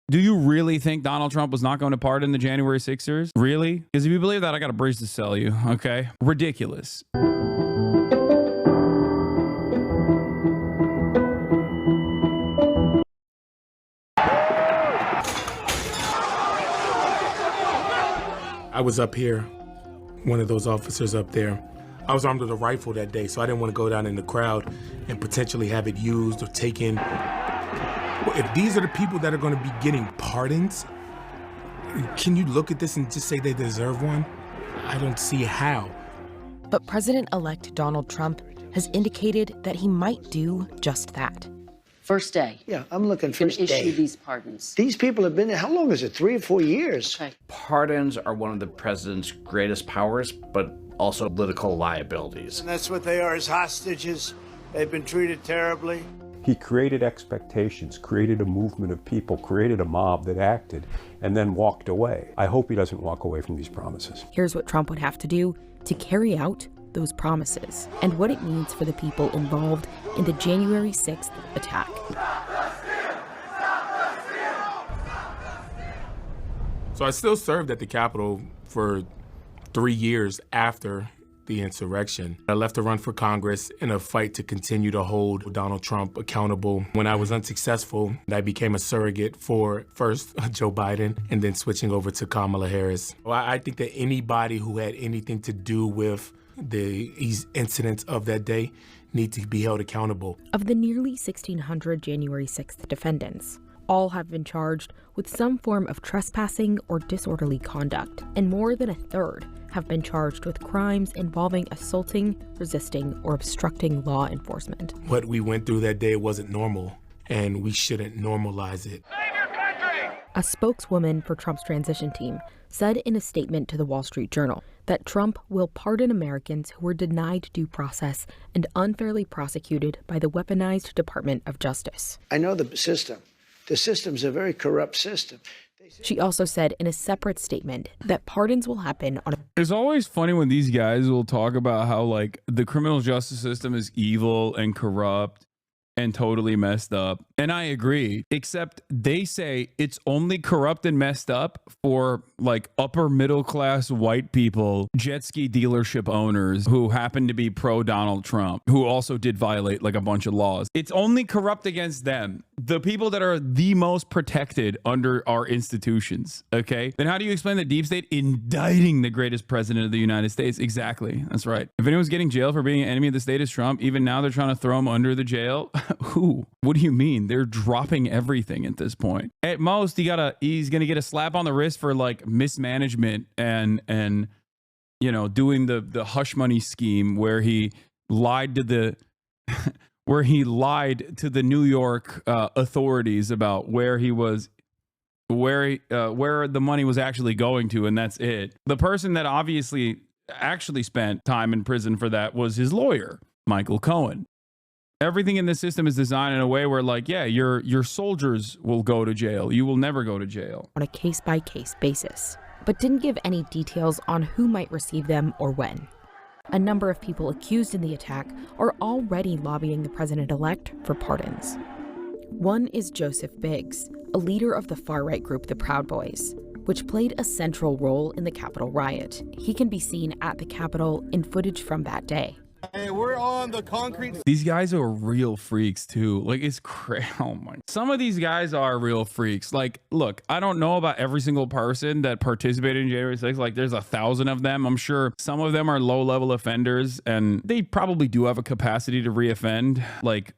Do you really think Donald Trump was not going to pardon the January 6ers? Really? Because if you believe that, I got a bridge to sell you, okay? Ridiculous. I was up here, one of those officers up there. I was armed with a rifle that day, so I didn't want to go down in the crowd and potentially have it used or taken. Well, if these are the people that are going to be getting pardons, can you look at this and just say they deserve one? I don't see how. But President-elect Donald Trump has indicated that he might do just that. First day. Yeah, I'm looking first day. Issue these pardons. These people have been there, how long is it, 3 or 4 years? Okay. Pardons are one of the president's greatest powers, but also political liabilities. And that's what they are, as hostages. They've been treated terribly. He created expectations, created a movement of people, created a mob that acted, and then walked away. I hope he doesn't walk away from these promises. Here's what Trump would have to do to carry out those promises and what it means for the people involved in the January 6th attack. So I still served at the Capitol for 3 years after the insurrection. I left to run for Congress in a fight to continue to hold Donald Trump accountable. When I was unsuccessful, I became a surrogate for first Joe Biden and then switching over to Kamala Harris. Well, I think that anybody who had anything to do with these incidents of that day need to be held accountable. Of the nearly 1,600 January 6th defendants, all have been charged with some form of trespassing or disorderly conduct, and more than a third have been charged with crimes involving assaulting, resisting, or obstructing law enforcement. What we went through that day wasn't normal, and we shouldn't normalize it. Save your country! A spokeswoman for Trump's transition team said in a statement to the Wall Street Journal that Trump will pardon Americans who were denied due process and unfairly prosecuted by the weaponized Department of Justice. I know the system. The system's a very corrupt system. She also said in a separate statement that pardons will happen on a... It's always funny when these guys will talk about how, like, the criminal justice system is evil and corrupt and totally messed up. And I agree, except they say it's only corrupt and messed up for like upper middle class white people, jet ski dealership owners who happen to be pro Donald Trump, who also did violate like a bunch of laws. It's only corrupt against them, the people that are the most protected under our institutions. Okay, then how do you explain the deep state indicting the greatest president of the United States? Exactly, that's right. If anyone's getting jailed for being an enemy of the state is Trump, even now they're trying to throw him under the jail. Who? What do you mean? They're dropping everything at this point. At most, he's gonna get a slap on the wrist for like mismanagement and you know, doing the hush money scheme where he lied to the New York authorities about where he was, where the money was actually going to, and that's it. The person that obviously actually spent time in prison for that was his lawyer, Michael Cohen. Everything in this system is designed in a way where, like, yeah, your soldiers will go to jail. You will never go to jail. On a case-by-case basis, but didn't give any details on who might receive them or when. A number of people accused in the attack are already lobbying the president-elect for pardons. One is Joseph Biggs, a leader of the far-right group the Proud Boys, which played a central role in the Capitol riot. He can be seen at the Capitol in footage from that day. Hey, we're on the concrete. These guys are real freaks too. Like, it's crazy. Oh my. Some of these guys are real freaks. Like, look, I don't know about every single person that participated in January 6th. Like, there's 1,000 of them. I'm sure some of them are low-level offenders, and they probably do have a capacity to reoffend. Like,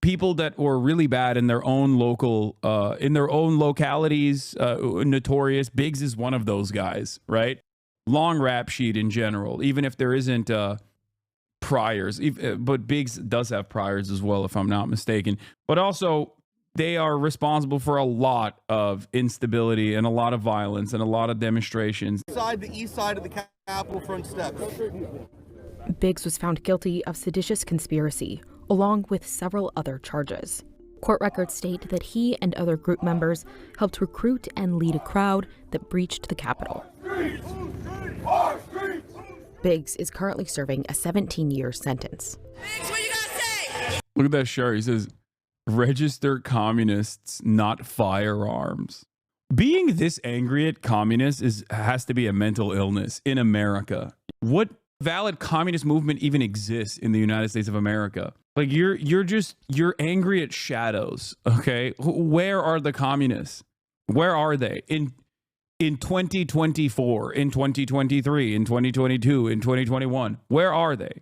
people that were really bad in their own local, in their own localities, notorious. Biggs is one of those guys, right? Long rap sheet in general, even if there isn't priors, but Biggs does have priors as well, if I'm not mistaken. But also, they are responsible for a lot of instability and a lot of violence and a lot of demonstrations. The east side of the Capitol front steps. Biggs was found guilty of seditious conspiracy, along with several other charges. Court records state that he and other group members helped recruit and lead a crowd that breached the Capitol. Biggs is currently serving a 17-year sentence. Look at that shirt. He says, register communists, not firearms. Being this angry at communists has to be a mental illness in America. What valid communist movement even exists in the United States of America? Like you're angry at shadows, okay? Where are the communists? Where are they? In 2024, in 2023, in 2022, in 2021, where are they?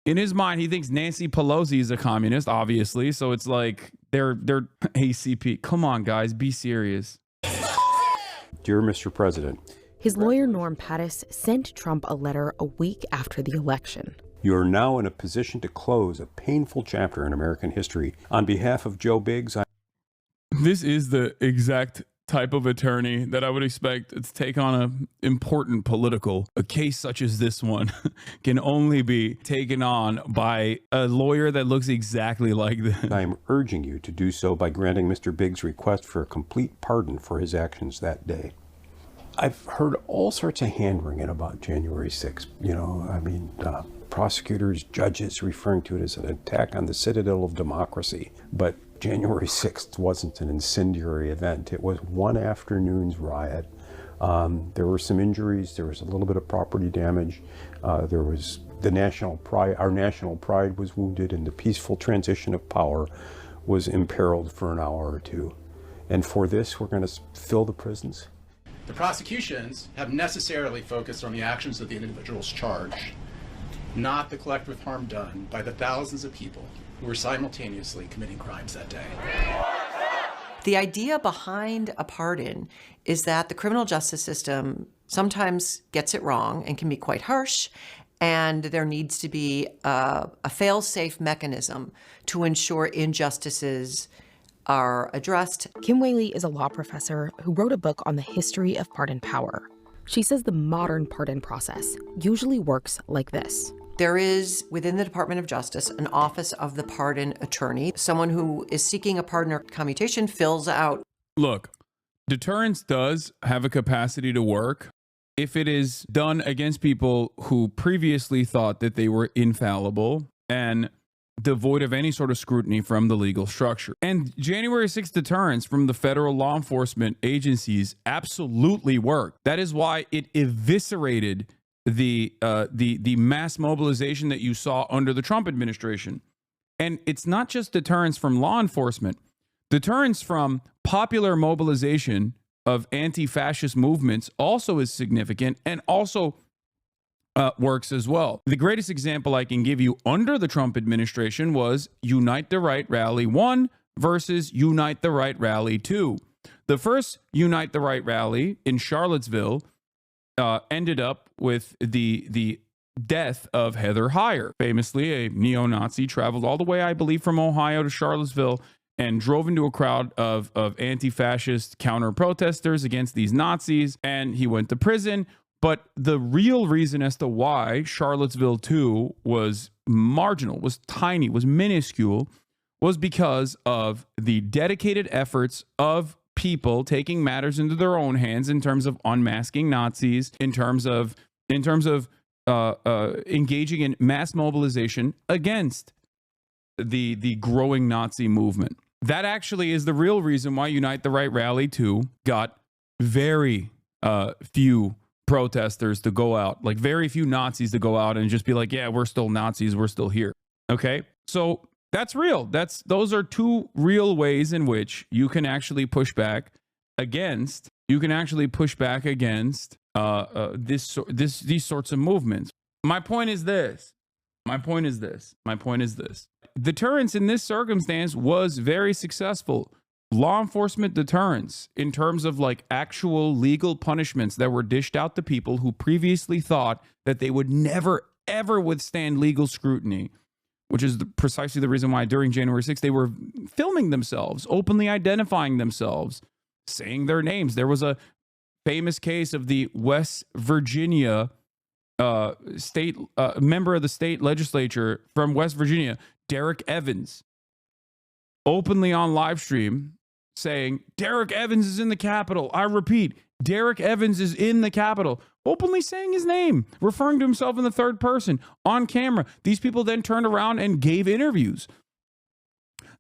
In his mind, he thinks Nancy Pelosi is a communist, obviously. So it's like they're ACP. Come on, guys, be serious. Dear Mr. President, His lawyer, Norm Pattis, sent Trump a letter a week after the election. you are now in a position to close a painful chapter in American history. On behalf of Joe Biggs, This is the exact type of attorney that I would expect to take on an important a case such as this one can only be taken on by a lawyer that looks exactly like this. I am urging you to do so by granting Mr. Biggs' request for a complete pardon for his actions that day. I've heard all sorts of hand-wringing about January 6th. Prosecutors, judges referring to it as an attack on the citadel of democracy. But January 6th wasn't an incendiary event. It was one afternoon's riot. There were some injuries. There was a little bit of property damage. There was the national pride. Our national pride was wounded, and the peaceful transition of power was imperiled for an hour or two. And for this, we're going to fill the prisons. The prosecutions have necessarily focused on the actions of the individuals charged, not the collective harm done by the thousands of people who were simultaneously committing crimes that day. The idea behind a pardon is that the criminal justice system sometimes gets it wrong and can be quite harsh, and there needs to be a fail-safe mechanism to ensure injustices are addressed. Kim Whaley is a law professor who wrote a book on the history of pardon power. She says the modern pardon process usually works like this. There is, within the Department of Justice, an Office of the Pardon Attorney. Someone who is seeking a pardon or commutation fills out. Look, deterrence does have a capacity to work if it is done against people who previously thought that they were infallible and devoid of any sort of scrutiny from the legal structure. And January 6th deterrence from the federal law enforcement agencies absolutely worked. That is why it eviscerated the mass mobilization that you saw under the Trump administration. And it's not just deterrence from law enforcement. Deterrence from popular mobilization of anti-fascist movements also is significant and also works as well. The greatest example I can give you under the Trump administration was Unite the Right Rally 1 versus Unite the Right Rally 2. The first Unite the Right rally in Charlottesville ended up with the death of Heather Heyer. Famously, a neo-Nazi traveled all the way, I believe, from Ohio to Charlottesville and drove into a crowd of anti-fascist counter-protesters against these Nazis, and he went to prison. But the real reason as to why Charlottesville 2 was marginal, was tiny, was minuscule, was because of the dedicated efforts of people taking matters into their own hands in terms of unmasking Nazis, in terms of engaging in mass mobilization against the growing Nazi movement. That actually is the real reason why Unite the Right Rally 2 got very few protesters to go out, like very few Nazis to go out and just be like, yeah, we're still Nazis, we're still here. Okay, so that's real. Those are two real ways in which you can actually push back against. These sorts of movements. My point is this. Deterrence in this circumstance was very successful. Law enforcement deterrence in terms of like actual legal punishments that were dished out to people who previously thought that they would never, ever withstand legal scrutiny, which is precisely the reason why during January 6th, they were filming themselves, openly identifying themselves, saying their names. There was a famous case of the West Virginia state member of the state legislature from West Virginia, Derek Evans, openly on live stream saying, Derek Evans is in the Capitol. I repeat, Derek Evans is in the Capitol. Openly saying his name, referring to himself in the third person on camera. These people then turned around and gave interviews.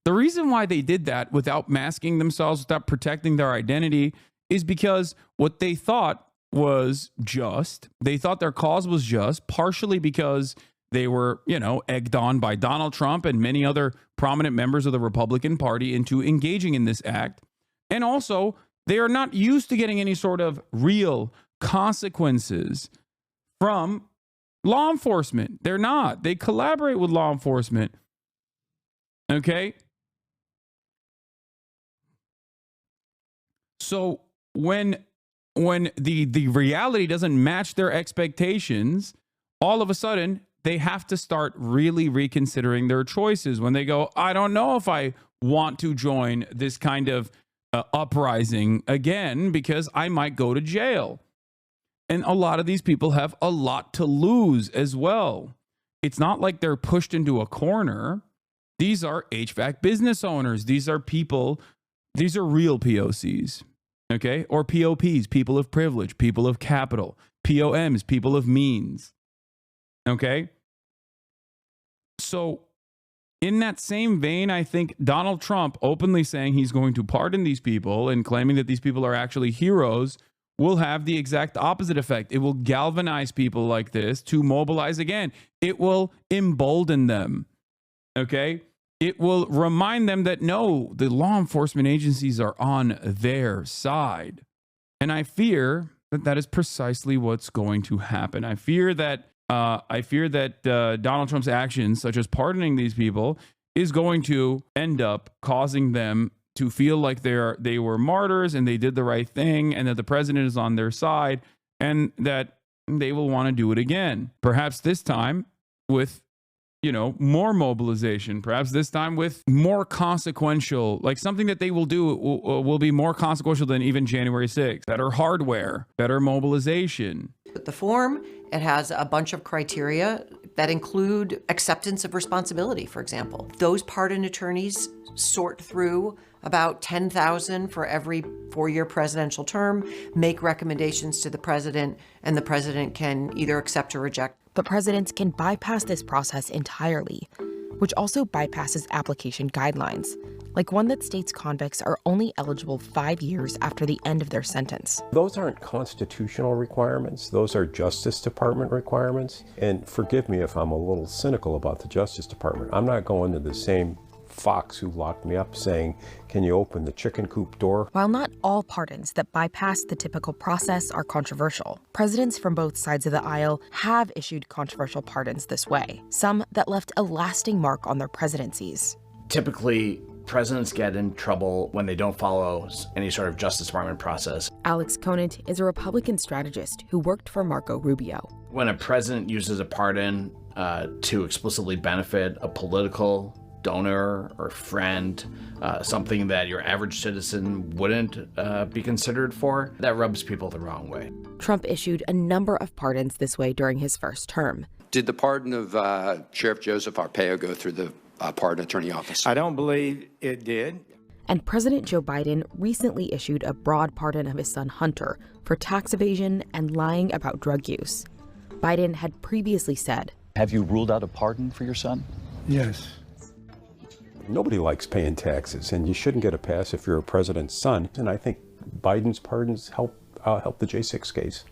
The reason why they did that without masking themselves, without protecting their identity, is because what they thought was just. They thought their cause was just, partially because they were, egged on by Donald Trump and many other prominent members of the Republican Party into engaging in this act. And also, they are not used to getting any sort of real consequences from law enforcement. They're not. They collaborate with law enforcement. Okay? So when the reality doesn't match their expectations, all of a sudden they have to start really reconsidering their choices when they go, I don't know if I want to join this kind of uprising again because I might go to jail. And a lot of these people have a lot to lose as well. It's not like they're pushed into a corner. These are HVAC business owners. These are people, these are real POCs, okay? Or POPs, people of privilege, people of capital, POMs, people of means, okay? So in that same vein, I think Donald Trump openly saying he's going to pardon these people and claiming that these people are actually heroes will have the exact opposite effect. It will galvanize people like this to mobilize again. It will embolden them, okay? It will remind them that, no, the law enforcement agencies are on their side. And I fear that that is precisely what's going to happen. I fear that Donald Trump's actions, such as pardoning these people, is going to end up causing them to feel like they were martyrs and they did the right thing, and that the president is on their side, and that they will want to do it again. Perhaps this time with, more mobilization. Perhaps this time with more consequential, like something that they will do will be more consequential than even January 6th. Better hardware, better mobilization. The form, it has a bunch of criteria that include acceptance of responsibility, for example. Those pardon attorneys sort through about 10,000 for every 4-year presidential term, make recommendations to the president, and the president can either accept or reject. But presidents can bypass this process entirely, which also bypasses application guidelines, like one that states convicts are only eligible 5 years after the end of their sentence. Those aren't constitutional requirements. Those are Justice Department requirements. And forgive me if I'm a little cynical about the Justice Department. I'm not going to the same fox who locked me up saying, can you open the chicken coop door? While not all pardons that bypass the typical process are controversial, presidents from both sides of the aisle have issued controversial pardons this way, some that left a lasting mark on their presidencies. Typically, presidents get in trouble when they don't follow any sort of Justice Department process. Alex Conant is a Republican strategist who worked for Marco Rubio. When a president uses a pardon to explicitly benefit a political donor or friend, something that your average citizen wouldn't be considered for, that rubs people the wrong way. Trump issued a number of pardons this way during his first term. Did the pardon of Sheriff Joseph Arpaio go through the pardon attorney office? I don't believe it did. And President Joe Biden recently issued a broad pardon of his son Hunter for tax evasion and lying about drug use. Biden had previously said, "Have you ruled out a pardon for your son?" Yes. Nobody likes paying taxes, and you shouldn't get a pass if you're a president's son. And I think Biden's pardons help the J6 case.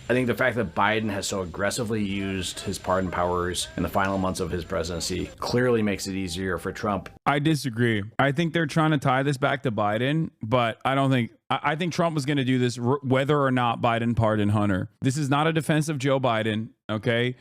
I think the fact that Biden has so aggressively used his pardon powers in the final months of his presidency clearly makes it easier for Trump. I disagree. I think they're trying to tie this back to Biden, but I think Trump was going to do this whether or not Biden pardoned Hunter. This is not a defense of Joe Biden, okay?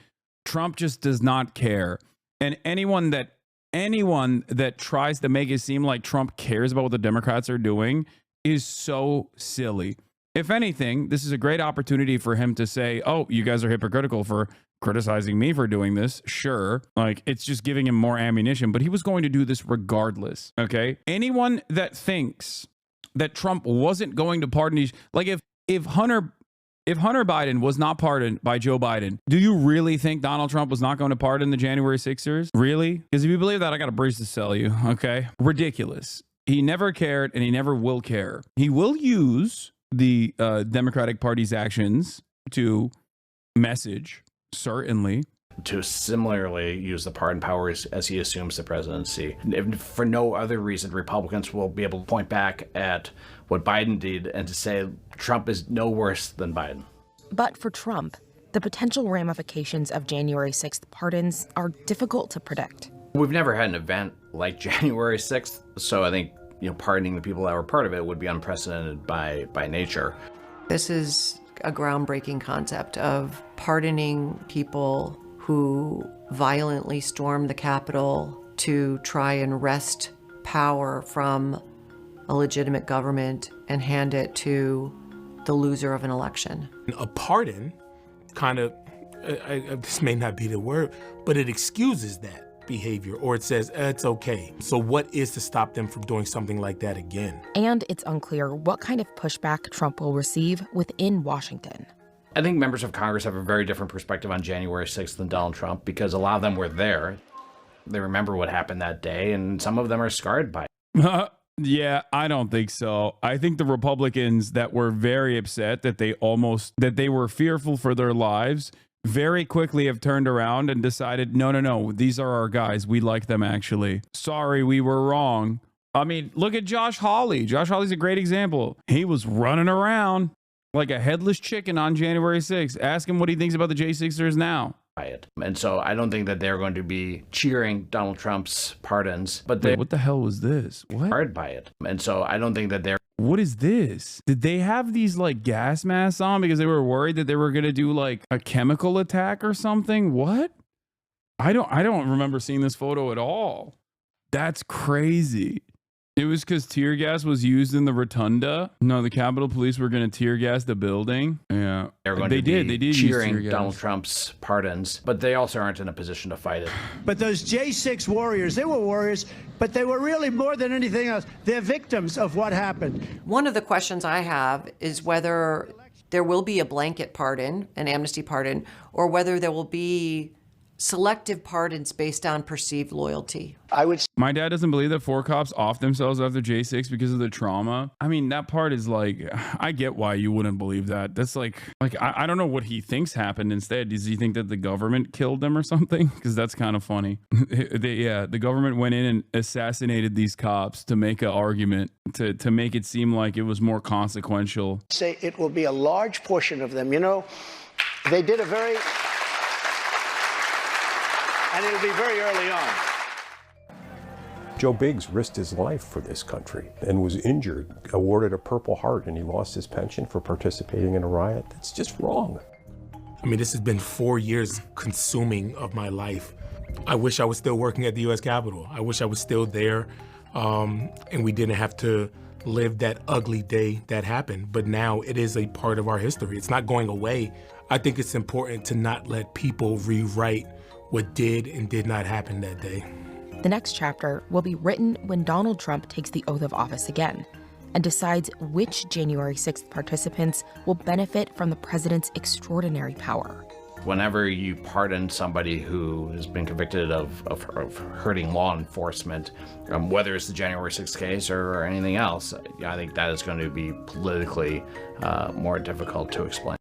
Trump just does not care. And anyone that tries to make it seem like Trump cares about what the Democrats are doing is so silly. If anything, this is a great opportunity for him to say, oh, you guys are hypocritical for criticizing me for doing this. Sure. Like, it's just giving him more ammunition, but he was going to do this regardless. Okay. Anyone that thinks that Trump wasn't going to pardon these, like if Hunter Biden was not pardoned by Joe Biden, do you really think Donald Trump was not going to pardon the January 6ers? Really? Because if you believe that, I got a bridge to sell you. Okay. Ridiculous. He never cared and he never will care. He will use the Democratic Party's actions to message, certainly. to similarly use the pardon powers as he assumes the presidency. If for no other reason, Republicans will be able to point back at what Biden did and to say Trump is no worse than Biden. But for Trump, the potential ramifications of January 6th pardons are difficult to predict. We've never had an event like January 6th, so I think pardoning the people that were part of it would be unprecedented by nature. This is a groundbreaking concept of pardoning people who violently stormed the Capitol to try and wrest power from a legitimate government and hand it to the loser of an election. A pardon kind of, this may not be the word, but it excuses that behavior, or it says it's okay. So what is to stop them from doing something like that again? And it's unclear what kind of pushback Trump will receive within Washington. I think members of Congress have a very different perspective on January 6th than Donald Trump because a lot of them were there. They remember what happened that day, and some of them are scarred by it. Yeah, I don't think so. I think the Republicans that were very upset that they were fearful for their lives very quickly have turned around and decided, no, these are our guys. We like them, actually. Sorry, we were wrong. I mean, look at Josh Hawley. Josh Hawley's a great example. He was running around like a headless chicken on January 6th. Ask him what he thinks about the J6ers now. It. And so I don't think that they're going to be cheering Donald Trump's pardons, but Wait, what the hell was this? What? Scarred by it. And so I don't think that they're... What is this? Did they have these like gas masks on because they were worried that they were going to do like a chemical attack or something? What? I don't remember seeing this photo at all. That's crazy. It was because tear gas was used in the rotunda. No, the Capitol Police were going to tear gas the building. Yeah, they did cheering use Donald Trump's pardons, but they also aren't in a position to fight it. But those J6 warriors, they were warriors, but they were really more than anything else. They're victims of what happened. One of the questions I have is whether there will be a blanket pardon, an amnesty pardon, or whether there will be selective pardons based on perceived loyalty. My dad doesn't believe that 4 cops off themselves after J6 because of the trauma. I mean, that part is like, I get why you wouldn't believe that. That's like I don't know what he thinks happened instead. Does he think that the government killed them or something? Because that's kind of funny. The government went in and assassinated these cops to make an argument, to make it seem like it was more consequential. Say it will be a large portion of them. They did a very... And it'll be very early on. Joe Biggs risked his life for this country and was injured, awarded a Purple Heart, and he lost his pension for participating in a riot. That's just wrong. I mean, this has been 4 years consuming of my life. I wish I was still working at the U.S. Capitol. I wish I was still there, and we didn't have to live that ugly day that happened. But now it is a part of our history. It's not going away. I think it's important to not let people rewrite what did and did not happen that day. The next chapter will be written when Donald Trump takes the oath of office again and decides which January 6th participants will benefit from the president's extraordinary power. Whenever you pardon somebody who has been convicted of hurting law enforcement, whether it's the January 6th case or anything else, I think that is going to be politically more difficult to explain.